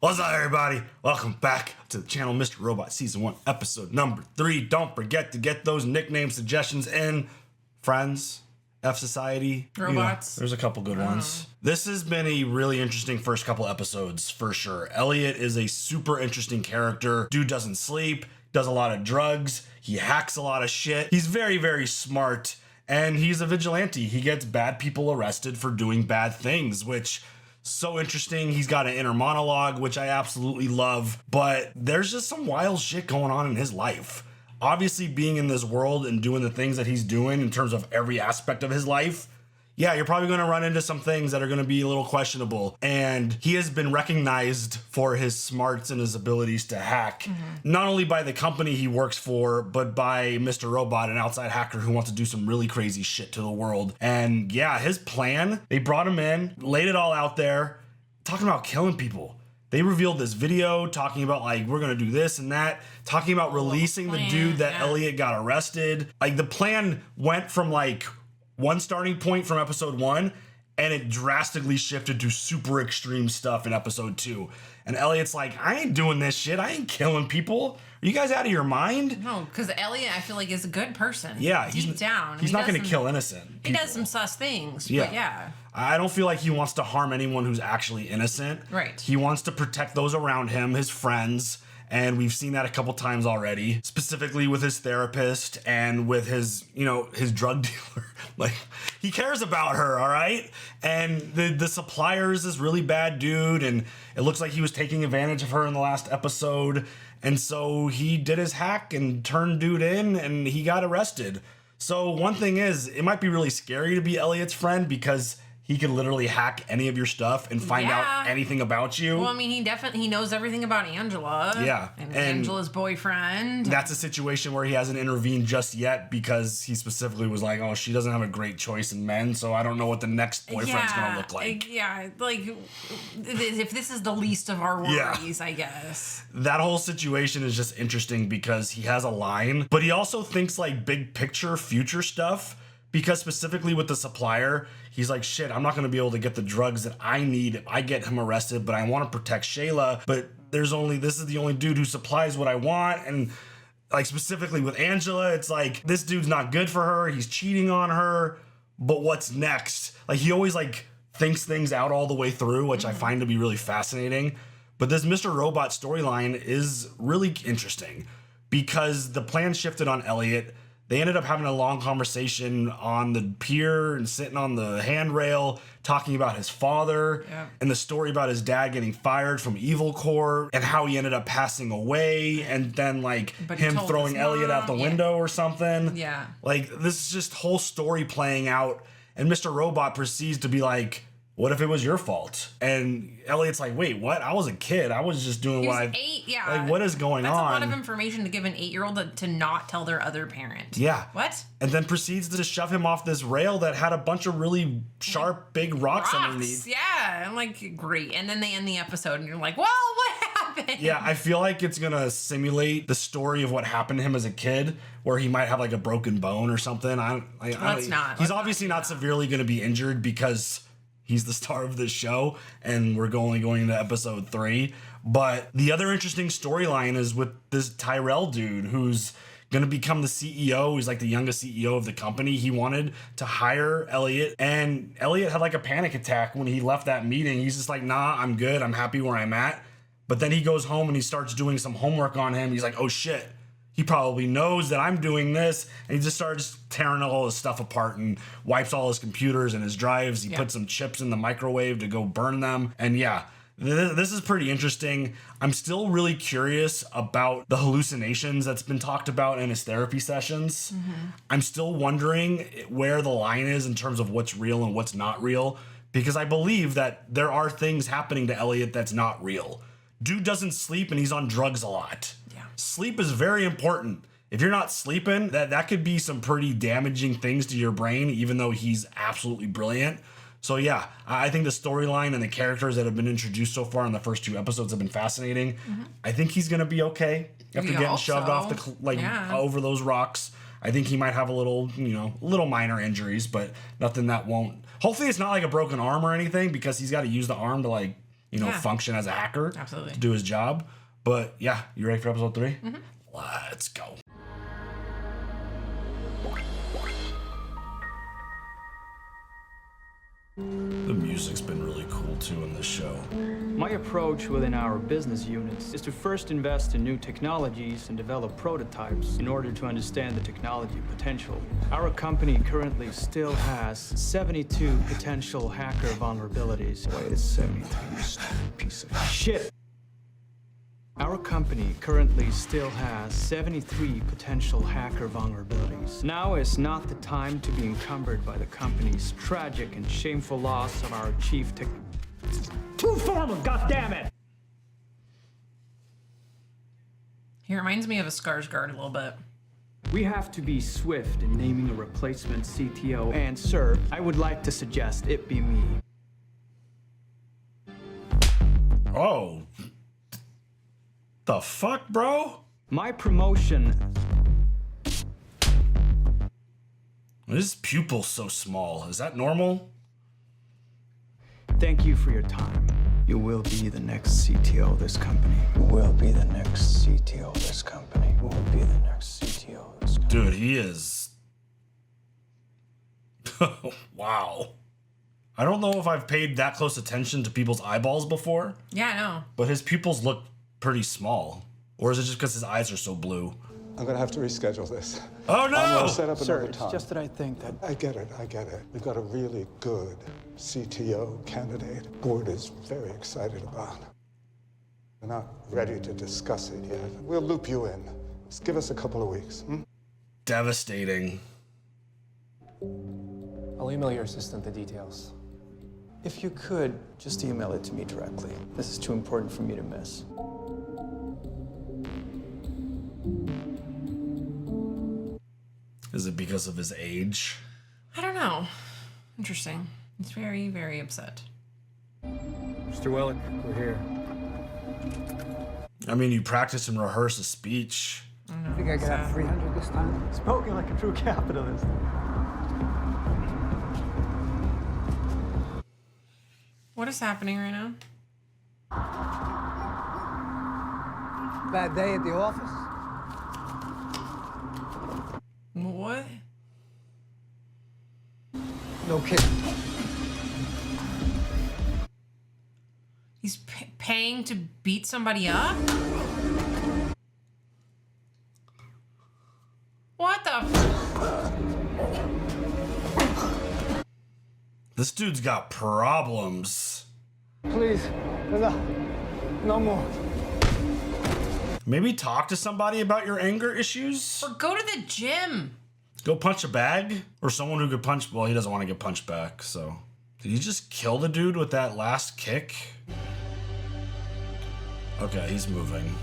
What's up, everybody? Welcome back to the channel, Mr. Robot Season 1, Episode number 3. Don't forget to get those nickname suggestions in. Friends, F Society. Robots. There's a couple good ones. This has been a really interesting first couple episodes, for sure. Elliot is a super interesting character. Dude doesn't sleep, does a lot of drugs, he hacks a lot of shit. He's very, very smart, and he's a vigilante. He gets bad people arrested for doing bad things, which... so interesting. He's got an inner monologue, which I absolutely love, but there's just some wild shit going on in his life. Obviously, being in this world and doing the things that he's doing in terms of every aspect of his life, yeah, you're probably going to run into some things that are going to be a little questionable. And he has been recognized for his smarts and his abilities to hack, not only by the company he works for, but by Mr. Robot, an outside hacker who wants to do some really crazy shit to the world. And yeah, his plan, they brought him in, laid it all out there, talking about killing people. They revealed this video talking about, like, we're going to do this and that, talking about releasing the dude that Elliot got arrested. Like, the plan went from, like, one starting point from episode 1, and it drastically shifted to super extreme stuff in episode 2. And Elliot's like, I ain't doing this shit. I ain't killing people. Are you guys out of your mind? No, because Elliot, I feel like, is a good person. Yeah, deep down. He's not going to kill innocent people. He does some sus things, but yeah. I don't feel like he wants to harm anyone who's actually innocent. Right. He wants to protect those around him, his friends. And we've seen that a couple times already, specifically with his therapist and with his, his drug dealer. Like, he cares about her, all right? And the supplier is this really bad dude, and it looks like he was taking advantage of her in the last episode. And so he did his hack and turned dude in, and he got arrested. So one thing is, it might be really scary to be Elliot's friend because he could literally hack any of your stuff and find out anything about you. Well, I mean, he knows everything about Angela. Yeah. And Angela's boyfriend. That's a situation where he hasn't intervened just yet because he specifically was like, oh, she doesn't have a great choice in men, so I don't know what the next boyfriend's going to look like. Yeah, like, if this is the least of our worries, I guess. That whole situation is just interesting because he has a line, but he also thinks, like, big picture, future stuff. Because specifically with the supplier, he's like, shit, I'm not going to be able to get the drugs that I need if I get him arrested, but I want to protect Shayla, but this is the only dude who supplies what I want. And like specifically with Angela, it's like, this dude's not good for her. He's cheating on her, but what's next? Like, he always like thinks things out all the way through, which I find to be really fascinating. But this Mr. Robot storyline is really interesting because the plan shifted on Elliot. They ended up having a long conversation on the pier and sitting on the handrail talking about his father and the story about his dad getting fired from Evil Corps and how he ended up passing away and then like him throwing Elliot out the window or something. Yeah. Like, this is just whole story playing out, and Mr. Robot proceeds to be like, what if it was your fault? And Elliot's like, wait, what? I was a kid. I was just doing what I... 8, yeah. Like, what is going on? That's a lot of information to give an 8-year-old to not tell their other parent. Yeah. What? And then proceeds to shove him off this rail that had a bunch of really sharp, big rocks underneath. Yeah. I'm like, great. And then they end the episode and you're like, well, what happened? Yeah, I feel like it's going to simulate the story of what happened to him as a kid, where he might have like a broken bone or something. He's obviously not severely going to be injured because... he's the star of this show, and we're only going into episode 3. But the other interesting storyline is with this Tyrell dude who's going to become the CEO. He's like the youngest CEO of the company. He wanted to hire Elliot, and Elliot had like a panic attack when he left that meeting. He's just like, nah, I'm good. I'm happy where I'm at. But then he goes home and he starts doing some homework on him. He's like, oh shit. He probably knows that I'm doing this, and he just starts tearing all his stuff apart and wipes all his computers and his drives. He puts some chips in the microwave to go burn them. And yeah, this is pretty interesting. I'm still really curious about the hallucinations that's been talked about in his therapy sessions. I'm still wondering where the line is in terms of what's real and what's not real, because I believe that there are things happening to Elliot that's not real. Dude doesn't sleep and he's on drugs a lot. Sleep is very important. If you're not sleeping, that could be some pretty damaging things to your brain, even though he's absolutely brilliant. So yeah, I think the storyline and the characters that have been introduced so far in the first 2 episodes have been fascinating. I think he's going to be okay after getting shoved off over those rocks. I think he might have a little minor injuries, but nothing that won't... hopefully it's not like a broken arm or anything, because he's got to use the arm to like function as a hacker. Absolutely. To do his job. But yeah, you ready for episode 3? Mm-hmm. Let's go. The music's been really cool too in this show. My approach within our business units is to first invest in new technologies and develop prototypes in order to understand the technology potential. Our company currently still has 72 potential hacker vulnerabilities. Wait, it's 73, you stupid piece of shit. Our company currently still has 73 potential hacker vulnerabilities. Now is not the time to be encumbered by the company's tragic and shameful loss of our chief tech. Too formal, goddammit! He reminds me of a Skarsgård a little bit. We have to be swift in naming a replacement CTO, and sir, I would like to suggest it be me. Oh. The fuck, bro? My promotion. His pupil's so small. Is that normal? Thank you for your time. You will be the next CTO of this company. You will be the next CTO of this company. You will be the next CTO of this company. Dude, he is. Wow. I don't know if I've paid that close attention to people's eyeballs before. Yeah, I know. But his pupils look pretty small. Or is it just because his eyes are so blue? I'm gonna have to reschedule this. Oh no! I'm gonna set up Sir, another it's time. just that I think that... I get it. We've got a really good CTO candidate. Board is very excited about. We're not ready to discuss it yet. We'll loop you in. Just give us a couple of weeks. Devastating. I'll email your assistant the details. If you could, just email it to me directly. This is too important for me to miss. Is it because of his age? I don't know. Interesting. He's very, very upset. Mr. Wellick, we're here. I mean, you practice and rehearse a speech. I think I could have 300 this time. Spoken like a true capitalist. What is happening right now? Bad day at the office? What? No kidding. He's paying to beat somebody up? What the? This dude's got problems. Please, no more. Maybe talk to somebody about your anger issues? Or go to the gym. Go punch a bag? Or someone who could punch... Well, he doesn't want to get punched back, so... Did he just kill the dude with that last kick? Okay, he's moving.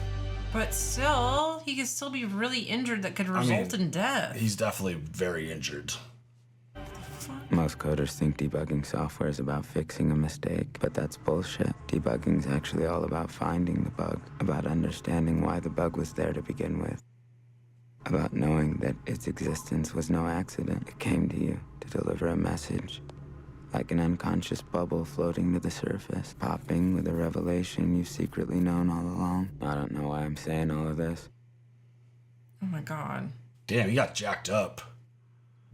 But still, he could still be really injured that could result in death. He's definitely very injured. Most coders think debugging software is about fixing a mistake, but that's bullshit. Debugging is actually all about finding the bug, about understanding why the bug was there to begin with, about knowing that its existence was no accident. It came to you to deliver a message, like an unconscious bubble floating to the surface, popping with a revelation you've secretly known all along. I don't know why I'm saying all of this. Oh my god. Damn, he got jacked up.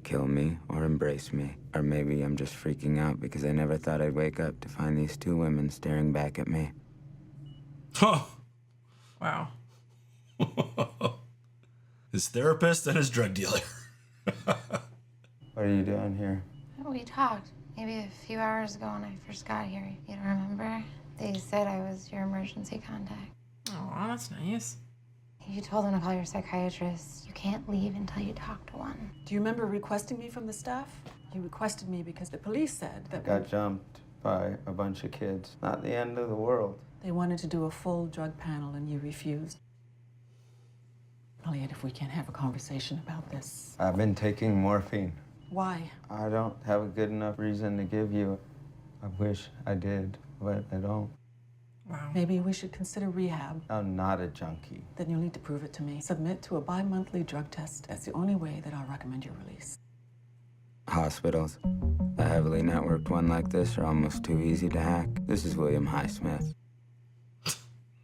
Kill me or embrace me. Or maybe I'm just freaking out because I never thought I'd wake up to find these two women staring back at me. Huh. Wow. His therapist and his drug dealer. What are you doing here? We talked maybe a few hours ago when I first got here. You don't remember? They said I was your emergency contact. Oh, that's nice. You told them to call your psychiatrist. You can't leave until you talk to one. Do you remember requesting me from the staff? You requested me because the police said that Got jumped by a bunch of kids. Not the end of the world. they wanted to do a full drug panel and you refused. Elliot, if we can't have a conversation about this. I've been taking morphine. Why? I don't have a good enough reason to give you. I wish I did, but I don't. Wow. Maybe we should consider rehab. I'm not a junkie. Then you'll need to prove it to me. Submit to a bi-monthly drug test. That's the only way that I'll recommend your release. Hospitals. A heavily networked one like this are almost too easy to hack. This is William Highsmith.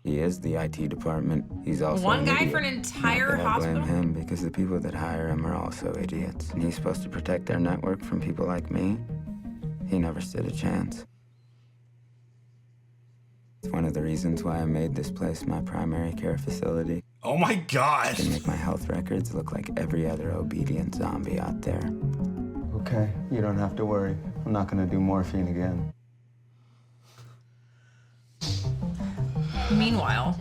He is the IT department. He's also one an guy idiot. for an entire Not that hospital? I blame him because the people that hire him are also idiots. And he's supposed to protect their network from people like me. He never stood a chance. It's one of the reasons why I made this place my primary care facility. Oh my god. To make my health records look like every other obedient zombie out there. Okay, you don't have to worry. I'm not gonna do morphine again. Meanwhile,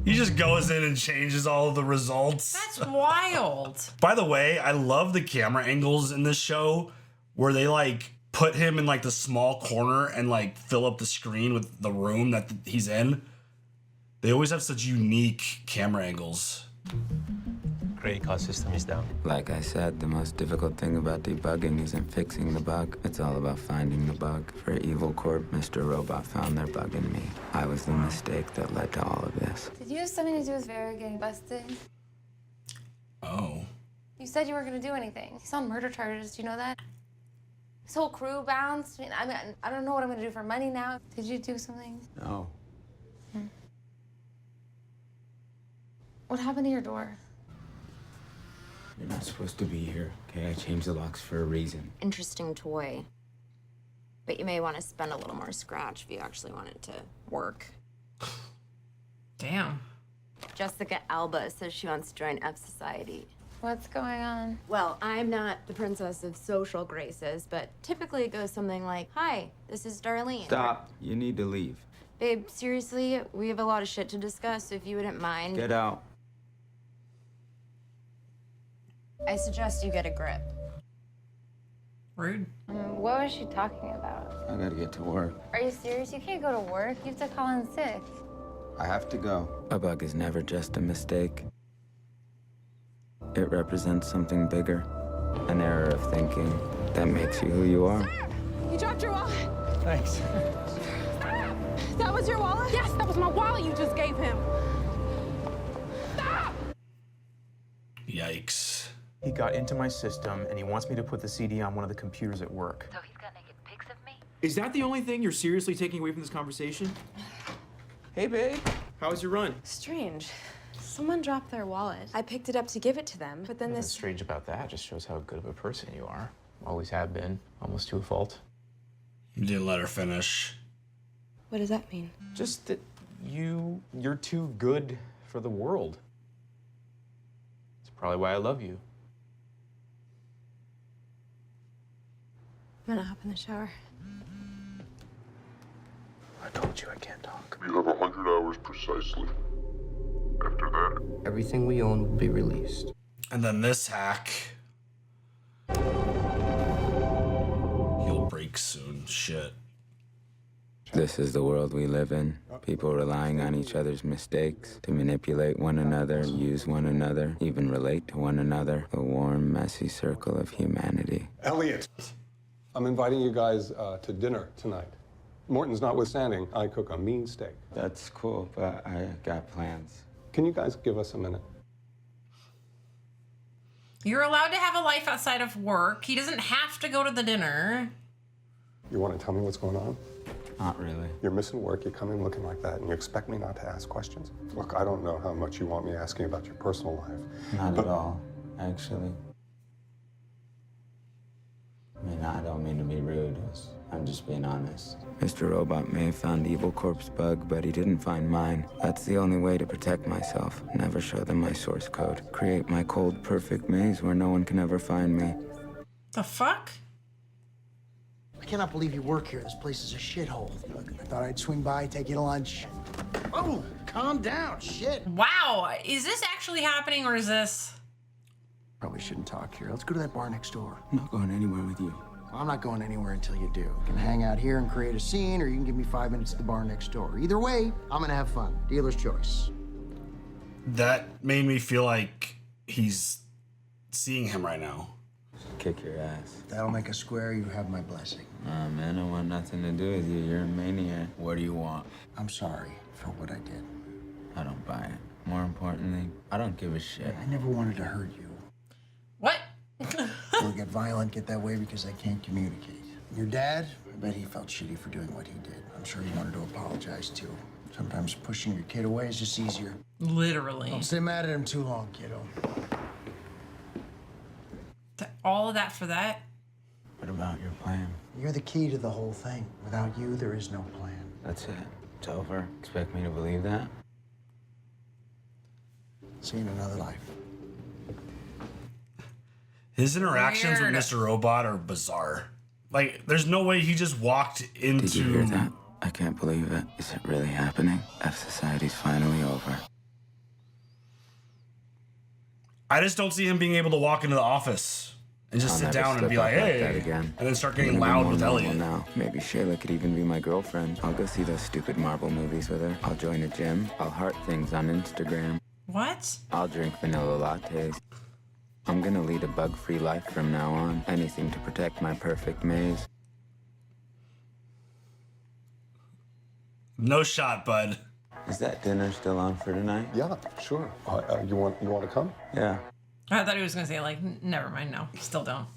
He just goes in and changes all of the results. that's wild. By the way, I love the camera angles in this show where they like put him in like the small corner and like fill up the screen with the room that he's in. They always have such unique camera angles. Credit card system is down. Like I said, the most difficult thing about debugging isn't fixing the bug. It's all about finding the bug. For Evil Corp, Mr. Robot found their bug in me. I was the mistake that led to all of this. Did you have something to do with Vera getting busted? Oh. You said you weren't gonna do anything. He's on murder charges. Do you know that? His whole crew bounced. I mean, I don't know what I'm gonna do for money now. Did you do something? No. What happened to your door? You're not supposed to be here, okay? I changed the locks for a reason. Interesting toy. But you may want to spend a little more scratch if you actually want it to work. Damn. Jessica Alba says she wants to join F Society. What's going on? Well, I'm not the princess of social graces, but typically it goes something like, "Hi, this is Darlene." Stop. You need to leave. Babe, seriously, we have a lot of shit to discuss, so if you wouldn't mind. Get out. I suggest you get a grip. Rude. What was she talking about? I gotta get to work. Are you serious? You can't go to work. You have to call in sick. I have to go. A bug is never just a mistake. It represents something bigger. An error of thinking that makes you who you are. You dropped your wallet. Thanks. That was your wallet? Yes, that was my wallet you just gave him. Stop! Yikes. He got into my system and he wants me to put the CD on one of the computers at work. So he's got naked pics of me? Is that the only thing you're seriously taking away from this conversation? Hey, babe. How was your run? Strange. Someone dropped their wallet. I picked it up to give it to them, but then Nothing this... strange about that. Just shows how good of a person you are. Always have been. Almost to a fault. You didn't let her finish. What does that mean? Just that you're too good for the world. That's probably why I love you. I'm gonna hop in the shower. I told you I can't talk. You have 100 hours precisely. After that, everything we own will be released. And then this hack. He'll break soon. Shit. This is the world we live in. People relying on each other's mistakes to manipulate one another, use one another, even relate to one another. A warm, messy circle of humanity. Elliot, I'm inviting you guys to dinner tonight. Morton's notwithstanding, I cook a mean steak. That's cool, but I got plans. Can you guys give us a minute? You're allowed to have a life outside of work. He doesn't have to go to the dinner. You want to tell me what's going on? Not really. You're missing work, you come in looking like that, and you expect me not to ask questions? Look, I don't know how much you want me asking about your personal life. Not at all, actually. I mean, I don't mean to be rude. I'm just being honest. Mr. Robot may have found Evil Corp's bug, but he didn't find mine. That's the only way to protect myself. Never show them my source code. Create my cold, perfect maze where no one can ever find me. The fuck? I cannot believe you work here. This place is a shithole. Look, I thought I'd swing by, take you to lunch. Oh, calm down. Shit. Wow. Is this actually happening or is this? Probably shouldn't talk here. Let's go to that bar next door. I'm not going anywhere with you. I'm not going anywhere until you do. You can hang out here and create a scene, or you can give me 5 minutes at the bar next door. Either way, I'm gonna have fun. Dealer's choice. That made me feel like he's seeing him right now. Kick your ass. If that'll make us square, you have my blessing. Nah, man, I want nothing to do with you. You're a maniac. What do you want? I'm sorry for what I did. I don't buy it. More importantly, I don't give a shit. I never wanted to hurt you. What? People get violent, get that way because they can't communicate. Your dad, I bet he felt shitty for doing what he did. I'm sure he wanted to apologize too. Sometimes pushing your kid away is just easier. Literally. Don't stay mad at him too long, kiddo. All of that for that? What about your plan? You're the key to the whole thing. Without you, there is no plan. That's it. It's over. Expect me to believe that? See you in another life. His interactions with Mr. Robot are bizarre. Like, there's no way he just walked into... Did you hear that? I can't believe it. Is it really happening? F Society's finally over. I just don't see him being able to walk into the office and just sit down and be like, hey, and then start getting loud with Elliot. Now. Maybe Shayla could even be my girlfriend. I'll go see those stupid Marvel movies with her. I'll join a gym. I'll heart things on Instagram. What? I'll drink vanilla lattes. I'm gonna lead a bug-free life from now on. Anything to protect my perfect maze. No shot, bud. Is that dinner still on for tonight? Yeah, sure. You want to come? Yeah. I thought he was gonna say like, never mind, no, still don't.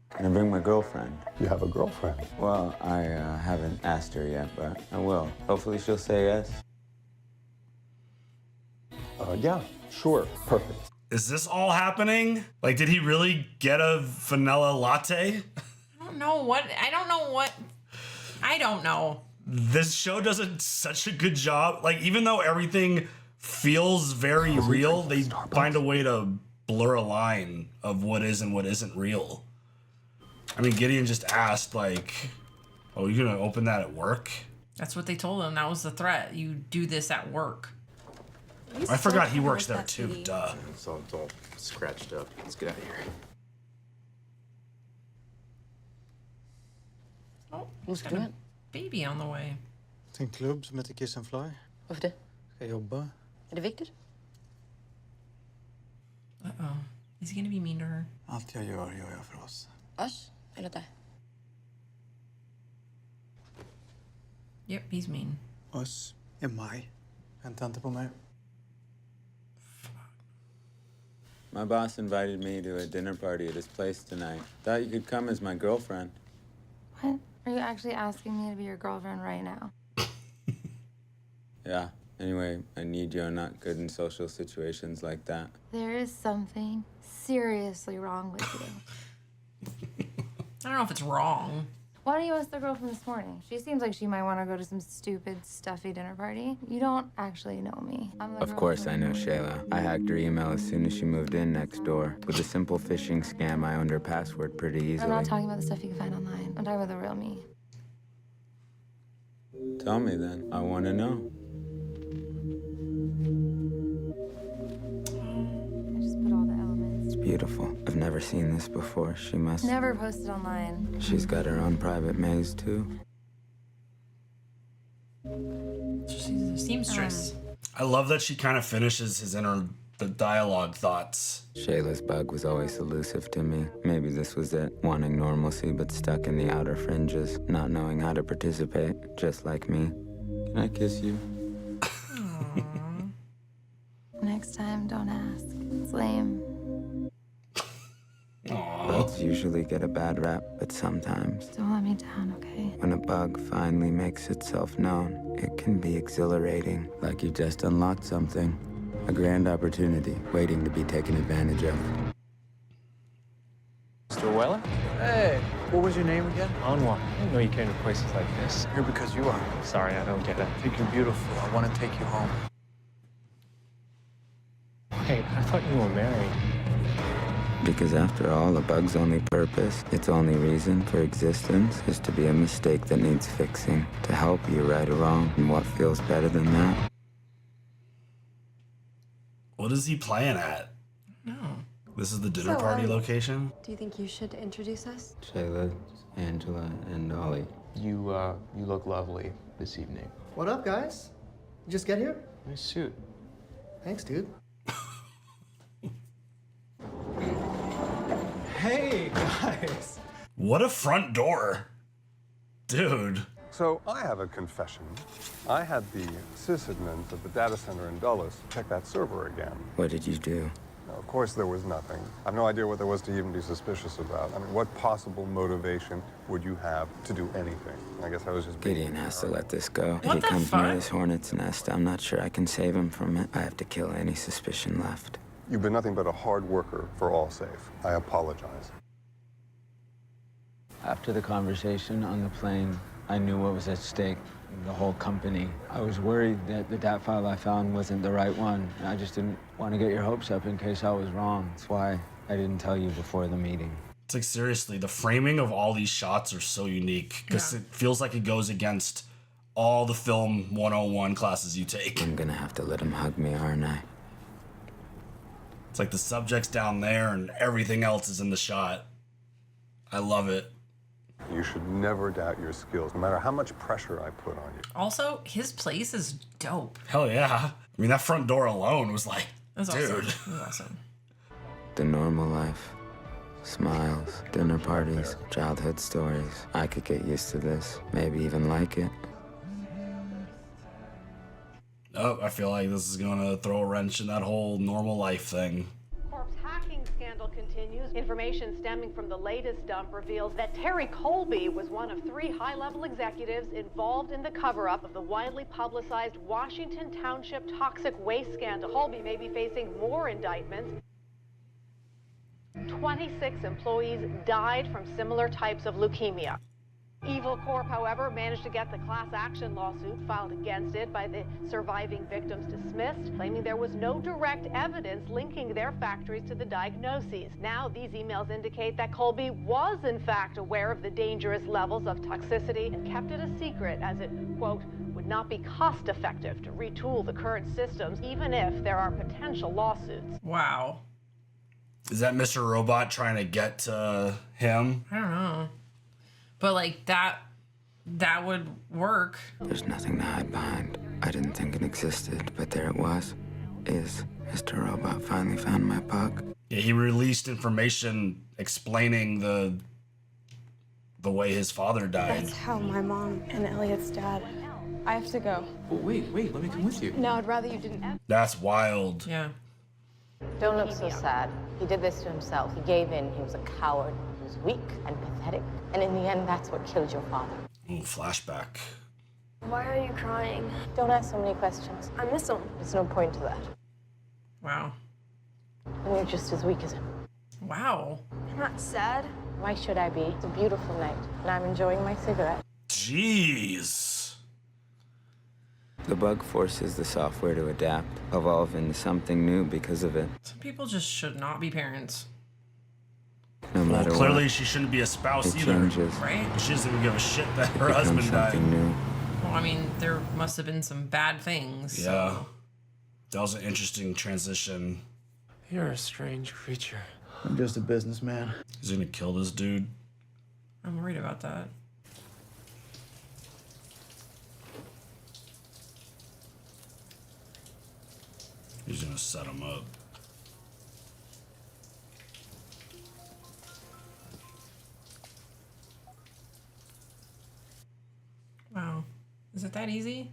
Can I bring my girlfriend? You have a girlfriend? Well, I haven't asked her yet, but I will. Hopefully she'll say yes. Yeah, sure. Perfect. Is this all happening? Like, did he really get a vanilla latte? I don't know. This show does such a good job. Like, even though everything feels very real, they find a way to blur a line of what is and what isn't real. I mean, Gideon just asked, like, oh, you're gonna open that at work? That's what they told him. That was the threat. You do this at work. I forgot he works there too, duh. It's all scratched up. Let's get out of here. Oh, who's got a baby on the way? Till klubb som heter Kiss and Fly. Varför det? Ska jag jobba? Är det viktigt? Uh-oh. Is he gonna be mean to her? Allt jag gör jag för oss. Oss eller dig? Yep, he's mean. Oss är mig. Vänta inte på mig. My boss invited me to a dinner party at his place tonight. Thought you could come as my girlfriend. What? Are you actually asking me to be your girlfriend right now? Yeah. Anyway, I need you. I'm not good in social situations like that. There is something seriously wrong with you. I don't know if it's wrong. Why don't you ask the girl from this morning? She seems like she might want to go to some stupid, stuffy dinner party. You don't actually know me. Of course I know Shayla. I hacked her email as soon as she moved in next door. With a simple phishing scam, I owned her password pretty easily. I'm not talking about the stuff you can find online. I'm talking about the real me. Tell me then. I want to know. I just put all the elements. It's beautiful. I've never seen this before. She must... Never posted online. She's got her own private maze, too. She's a seamstress. I love that she kind of finishes his the dialogue thoughts. Shayla's bug was always elusive to me. Maybe this was it, wanting normalcy but stuck in the outer fringes, not knowing how to participate, just like me. Can I kiss you? Next time, don't ask. It's lame. Bugs usually get a bad rap, but sometimes, Don't let me down, okay? when a bug finally makes itself known, it can be exhilarating, like you just unlocked something. A grand opportunity waiting to be taken advantage of. Mr. Weller? Hey, what was your name again? Anwar. I didn't know you came to places like this. Here because you are. Sorry, I don't get it. I think you're beautiful. I want to take you home. Wait, I thought you were married. Because after all, a bug's only purpose, its only reason for existence, is to be a mistake that needs fixing, to help you right or wrong. And what feels better than that? What is he playing at? No. This is the dinner party location? Do you think you should introduce us? Shayla, Angela, and Ollie. You look lovely this evening. What up, guys? You just get here? Nice suit. Thanks, dude. Hey, guys. What a front door. Dude. So I have a confession. I had the sysadmins at the data center in Dulles check that server again. What did you do? No, of course there was nothing. I have no idea what there was to even be suspicious about. I mean, what possible motivation would you have to do anything? I guess I was just Gideon has to let this go. What If the he comes fuck? near this hornet's nest, I'm not sure I can save him from it. I have to kill any suspicion left. You've been nothing but a hard worker for Allsafe. I apologize. After the conversation on the plane, I knew what was at stake. The whole company. I was worried that the DAT file I found wasn't the right one. I just didn't want to get your hopes up in case I was wrong. That's why I didn't tell you before the meeting. It's like, seriously, the framing of all these shots are so unique because it feels like it goes against all the film 101 classes you take. I'm gonna have to let him hug me, aren't I? It's like the subject's down there and everything else is in the shot. I love it. You should never doubt your skills, no matter how much pressure I put on you. Also, his place is dope. Hell yeah. I mean, that front door alone was like, That's dude. awesome. That's awesome. The normal life. Smiles, dinner parties, childhood stories. I could get used to this, maybe even like it. Oh, I feel like this is gonna throw a wrench in that whole normal life thing. Corp's hacking scandal continues. Information stemming from the latest dump reveals that Terry Colby was one of 3 high-level executives involved in the cover-up of the widely publicized Washington Township toxic waste scandal. Colby may be facing more indictments. 26 employees died from similar types of leukemia. Evil Corp, however, managed to get the class action lawsuit filed against it by the surviving victims dismissed, claiming there was no direct evidence linking their factories to the diagnoses. Now, these emails indicate that Colby was, in fact, aware of the dangerous levels of toxicity and kept it a secret as it, quote, would not be cost-effective to retool the current systems, even if there are potential lawsuits. Wow. Is that Mr. Robot trying to get to him? I don't know. But like that would work. There's nothing to hide behind. I didn't think it existed, but there it was. Mr. Robot finally found my bug. Yeah, he released information explaining the way his father died. That's how my mom and Elliot's dad. I have to go. Oh, wait, let me come with you. No, I'd rather you didn't. That's wild. Yeah. Don't look so sad. He did this to himself. He gave in. He was a coward. He was weak and pathetic. And in the end, that's what killed your father. Ooh, flashback. Why are you crying? Don't ask so many questions. I miss him. There's no point to that. Wow. And you're just as weak as him. Wow. I'm not sad. Why should I be? It's a beautiful night, and I'm enjoying my cigarette. Jeez. The bug forces the software to adapt, evolve into something new because of it. Some people just should not be parents. No matter Clearly, what, she shouldn't be a spouse it either. changes. Right? She doesn't even give a shit that her Becomes husband died. something new. Well, I mean, there must have been some bad things. Yeah. So. That was an interesting transition. You're a strange creature. I'm just a businessman. He's gonna kill this dude. I'm worried about that. He's gonna set him up. Wow. Is it that easy?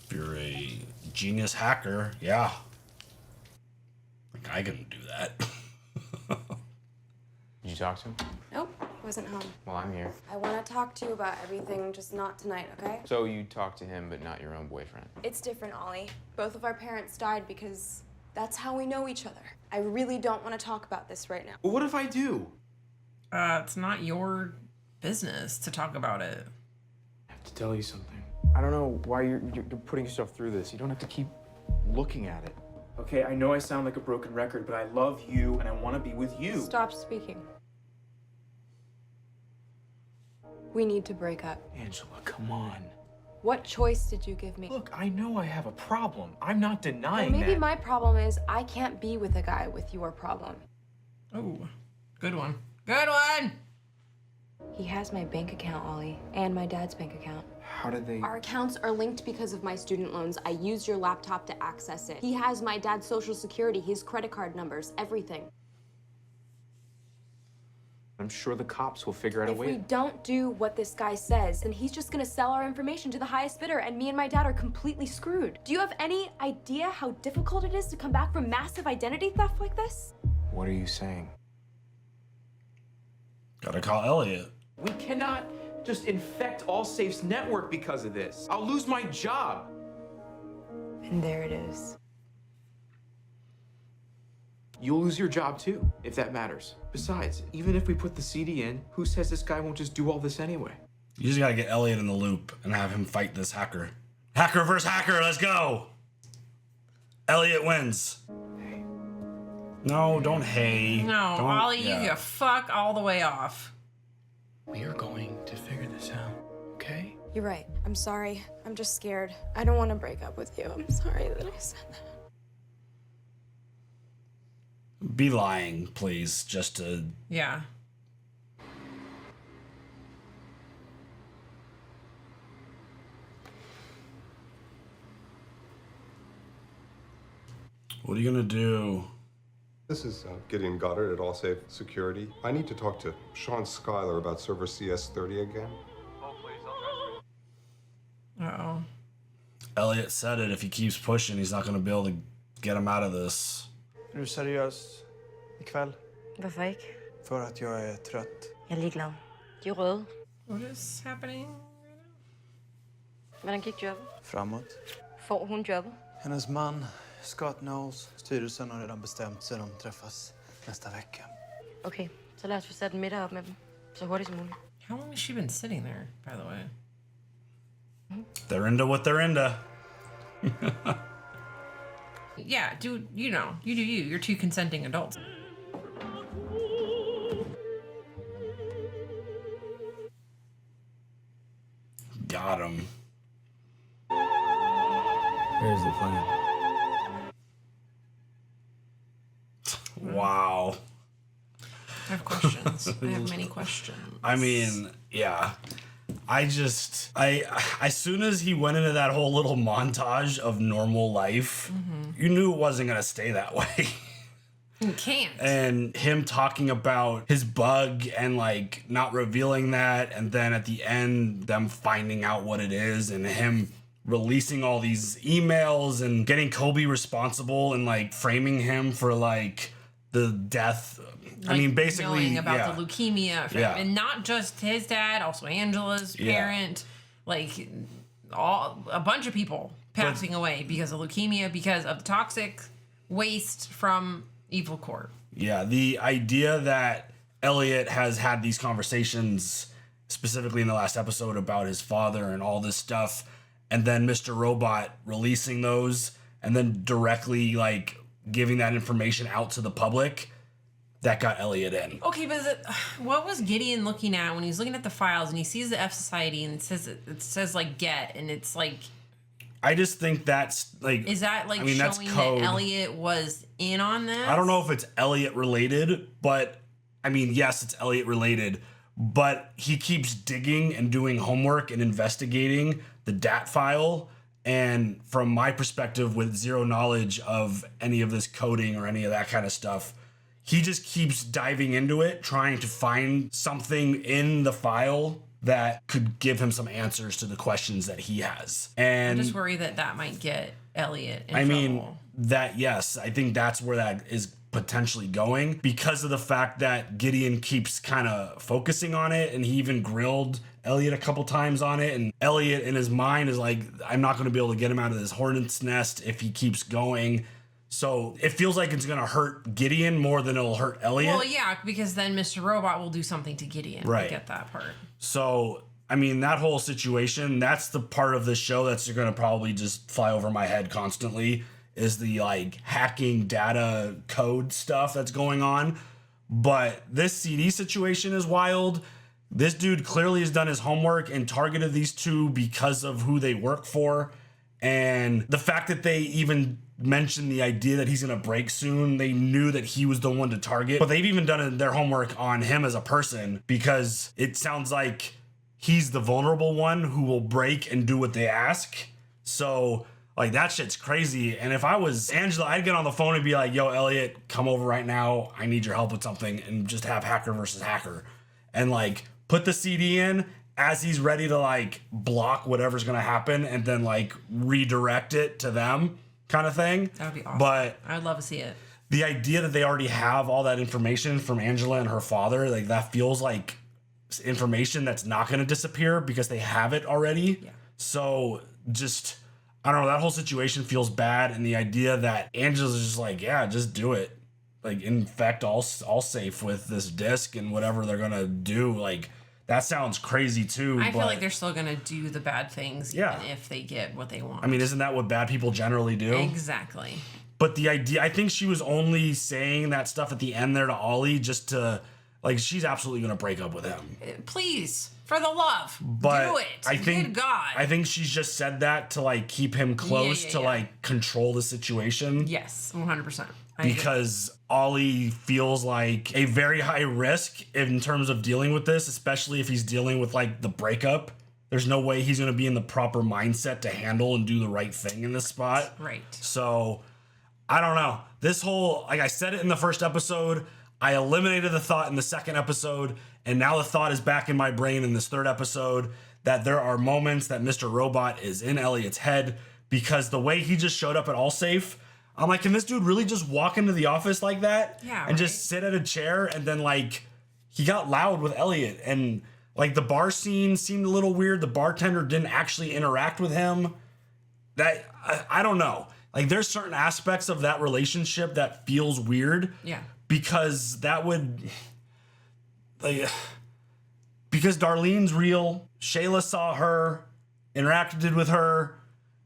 If you're a genius hacker, yeah. Like, I couldn't do that. Did you talk to him? Nope, he wasn't home. Well, I'm here. I want to talk to you about everything, just not tonight, okay? So you talked to him, but not your own boyfriend? It's different, Ollie. Both of our parents died because that's how we know each other. I really don't want to talk about this right now. Well, what if I do? It's not your business to talk about it. I have to tell you something. I don't know why you're putting yourself through this. You don't have to keep looking at it. Okay, I know I sound like a broken record, but I love you and I want to be with you. Stop speaking. We need to break up. Angela, come on. What choice did you give me? Look, I know I have a problem. I'm not denying Well, maybe that. my problem is I can't be with a guy with your problem. Oh, good one. Good one! He has my bank account, Ollie, and my dad's bank account. How did they... Our accounts are linked because of my student loans. I used your laptop to access it. He has my dad's social security, his credit card numbers, everything. I'm sure the cops will figure out a If way. we don't do what this guy says, then he's just gonna sell our information to the highest bidder, and me and my dad are completely screwed. Do you have any idea how difficult it is to come back from massive identity theft like this? What are you saying? Gotta call Elliot. We cannot just infect Allsafe's network because of this. I'll lose my job. And there it is. You'll lose your job too, if that matters. Besides, even if we put the CD in, who says this guy won't just do all this anyway? You just gotta get Elliot in the loop and have him fight this hacker. Hacker versus hacker, let's go! Elliot wins. Hey. No, don't hey. No, don't, Ollie, you get fuck all the way off. We are going to figure this out, okay? You're right. I'm sorry. I'm just scared. I don't want to break up with you. I'm sorry that I said that. Be lying, please, just to... Yeah. What are you gonna do? This is Gideon Goddard at Allsafe Security. I need to talk to Sean Schuyler about server CS30 again. Uh-oh. Elliot said it, if he keeps pushing, he's not gonna be able to get him out of this. Är du seriös ikväll? Varför ikke? För att jag är trött. Jeg er ligeglad. De er røde. What is happening? Hvordan gik jobbet? Framåt. Får hun jobbet? Hennes man, Scott Knowles, styrelsen har redan bestämt sig de träffas nästa vecka. Okay, så lad os få sat en middag op med dem. Så hurtigt som muligt. How long has she been sitting there, by the way? They're into what they're into. Yeah, dude, you know, you do you. You're two consenting adults. Got him. Here's the plan. Wow. I have questions. I have many questions. I mean, yeah. As soon as he went into that whole little montage of normal life, you knew it wasn't going to stay that way. You can't. And him talking about his bug and like not revealing that, and then at the end, them finding out what it is, and him releasing all these emails and getting Kobe responsible and like framing him for like the death. Like, I mean, basically, knowing about the leukemia, Yeah. and not just his dad, also Angela's parent, like a bunch of people passing away because of leukemia, because of the toxic waste from Evil Corp. Yeah, the idea that Elliot has had these conversations, specifically in the last episode, about his father and all this stuff, and then Mr. Robot releasing those, and then directly like giving that information out to the public, that got Elliot in. Okay, but what was Gideon looking at when he's looking at the files and he sees the F Society and it says like get, and it's like, I just think that's like, is that like showing that's code. that Elliot was in on this? I don't know if it's Elliot related, but I mean, yes, it's Elliot related, but he keeps digging and doing homework and investigating the DAT file. And from my perspective, with zero knowledge of any of this coding or any of that kind of stuff, he just keeps diving into it, trying to find something in the file that could give him some answers to the questions that he has. And I'm just worried that might get Elliot in I mean, trouble. yes, I think that's where that is potentially going, because of the fact that Gideon keeps kind of focusing on it, and he even grilled Elliot a couple times on it, and Elliot in his mind is like, I'm not going to be able to get him out of this hornet's nest if he keeps going. So it feels like it's going to hurt Gideon more than it'll hurt Elliot. Well, yeah, because then Mr. Robot will do something to Gideon. Right. I get that part. So, I mean, that whole situation, that's the part of the show that's going to probably just fly over my head constantly, is the like hacking data code stuff that's going on. But this CD situation is wild. This dude clearly has done his homework and targeted these two because of who they work for. And the fact that they even mentioned the idea that he's going to break soon, they knew that he was the one to target. But they've even done their homework on him as a person, because it sounds like he's the vulnerable one who will break and do what they ask. So, like, that shit's crazy. And if I was Angela, I'd get on the phone and be like, yo, Elliot, come over right now. I need your help with something, and just have hacker versus hacker. and like put the CD in as he's ready to like block whatever's going to happen and then like redirect it to them kind of thing. That would be awesome. But I would love to see it. The idea that they already have all that information from Angela and her father, like that feels like information that's not going to disappear because they have it already. Yeah. So just, I don't know, that whole situation feels bad. And the idea that Angela's just like, yeah, just do it. Like infect all safe with this disc and whatever they're going to do. Like that sounds crazy too. I feel like they're still going to do the bad things even if they get what they want. I mean, isn't that what bad people generally do? Exactly. But the idea, I think she was only saying that stuff at the end there to Ollie just to, like, she's absolutely going to break up with him. Please, for the love, but do it. I think, Good God. I think she's just said that to, like, keep him close to, like, control the situation. Yes, 100%. Because Ollie feels like a very high risk in terms of dealing with this, especially if he's dealing with, like, the breakup. There's no way he's going to be in the proper mindset to handle and do the right thing in this spot. Right. So I don't know. This whole, like I said it in the first episode, I eliminated the thought in the second episode, and now the thought is back in my brain in this third episode that there are moments that Mr. Robot is in Elliot's head because the way he just showed up at Allsafe, I'm like, can this dude really just walk into the office like that? Yeah, and just sit at a chair and then like he got loud with Elliot and like the bar scene seemed a little weird. The bartender didn't actually interact with him. That I don't know. Like there's certain aspects of that relationship that feels weird. Yeah. Because that would like because Darlene's real. Shayla saw her, interacted with her.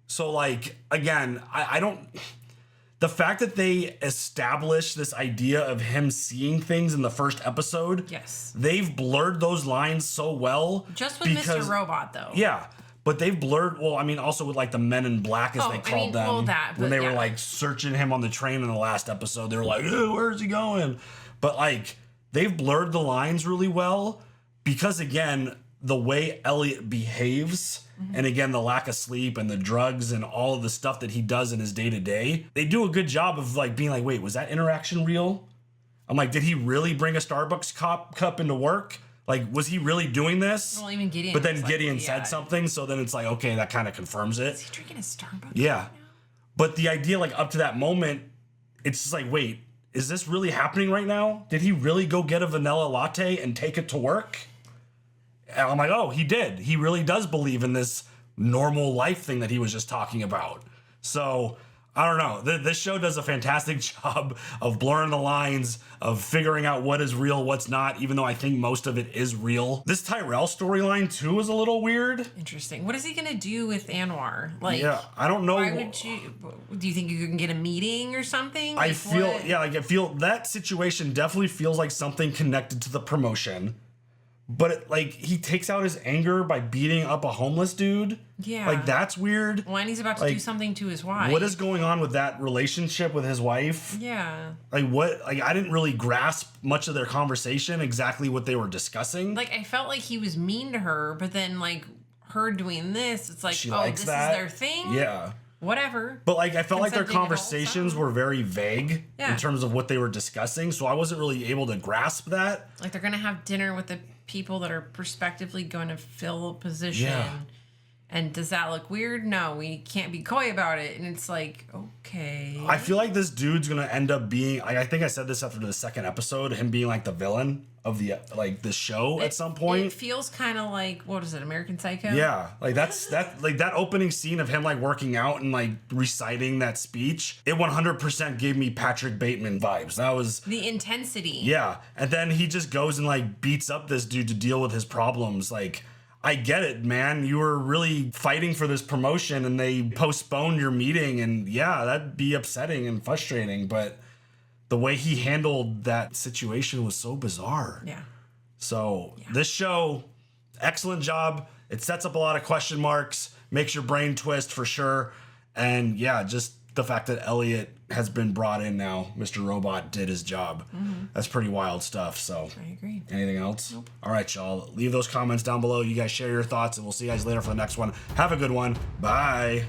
So like again, I don't the fact that they established this idea of him seeing things in the first episode. Yes. They've blurred those lines so well. Just with Mr. Robot though. Yeah. But they've blurred, well, I mean, also with like the Men in Black, as they called them. Well, that, when they were like searching him on the train in the last episode, they were like, where's he going? But like, they've blurred the lines really well because, again, the way Elliot behaves, and again, the lack of sleep and the drugs and all of the stuff that he does in his day to day, they do a good job of like being like, wait, was that interaction real? I'm like, did he really bring a Starbucks cup into work? Like, was he really doing this? Well, even Gideon. But then Gideon said something, so then it's like, okay, that kind of confirms it. Is he drinking a Starbucks? Yeah. But the idea, like, up to that moment, it's just like, wait, is this really happening right now? Did he really go get a vanilla latte and take it to work? And I'm like, oh, he did. He really does believe in this normal life thing that he was just talking about. So I don't know. This show does a fantastic job of blurring the lines, of figuring out what is real, what's not, even though I think most of it is real. This Tyrell storyline, too, is a little weird. Interesting. What is he going to do with Anwar? Like, yeah, I don't know. Why would you... Do you think you can get a meeting or something? Like, I feel that situation definitely feels like something connected to the promotion. But, like, he takes out his anger by beating up a homeless dude. Yeah. Like, that's weird. Well, and he's about to do something to his wife. What is going on with that relationship with his wife? Yeah. Like, what? Like, I didn't really grasp much of their conversation, exactly what they were discussing. Like, I felt like he was mean to her, but then, like, her doing this, it's like, she this that. is their thing? Yeah. Whatever. But, like, I felt like their conversations were very vague in terms of what they were discussing, so I wasn't really able to grasp that. Like, they're going to have dinner with the people that are prospectively going to fill a position. Yeah. And does that look weird? No, we can't be coy about it. And it's like, okay. I feel like this dude's going to end up being, I think I said this after the second episode, him being like the villain of the show at some point. It feels kind of like, what is it, American Psycho? Yeah, like that opening scene of him like working out and like reciting that speech, it 100% gave me Patrick Bateman vibes. That was the intensity. Yeah, and then he just goes and like beats up this dude to deal with his problems. Like, I get it, man. You were really fighting for this promotion and they postponed your meeting, and yeah, that'd be upsetting and frustrating, but the way he handled that situation was so bizarre. Yeah. So this show, excellent job. It sets up a lot of question marks, makes your brain twist for sure. And yeah, just the fact that Elliot has been brought in now, Mr. Robot did his job. Mm-hmm. That's pretty wild stuff. So I agree. Anything else? Nope. All right, y'all. Leave those comments down below. You guys share your thoughts, and we'll see you guys later for the next one. Have a good one. Bye.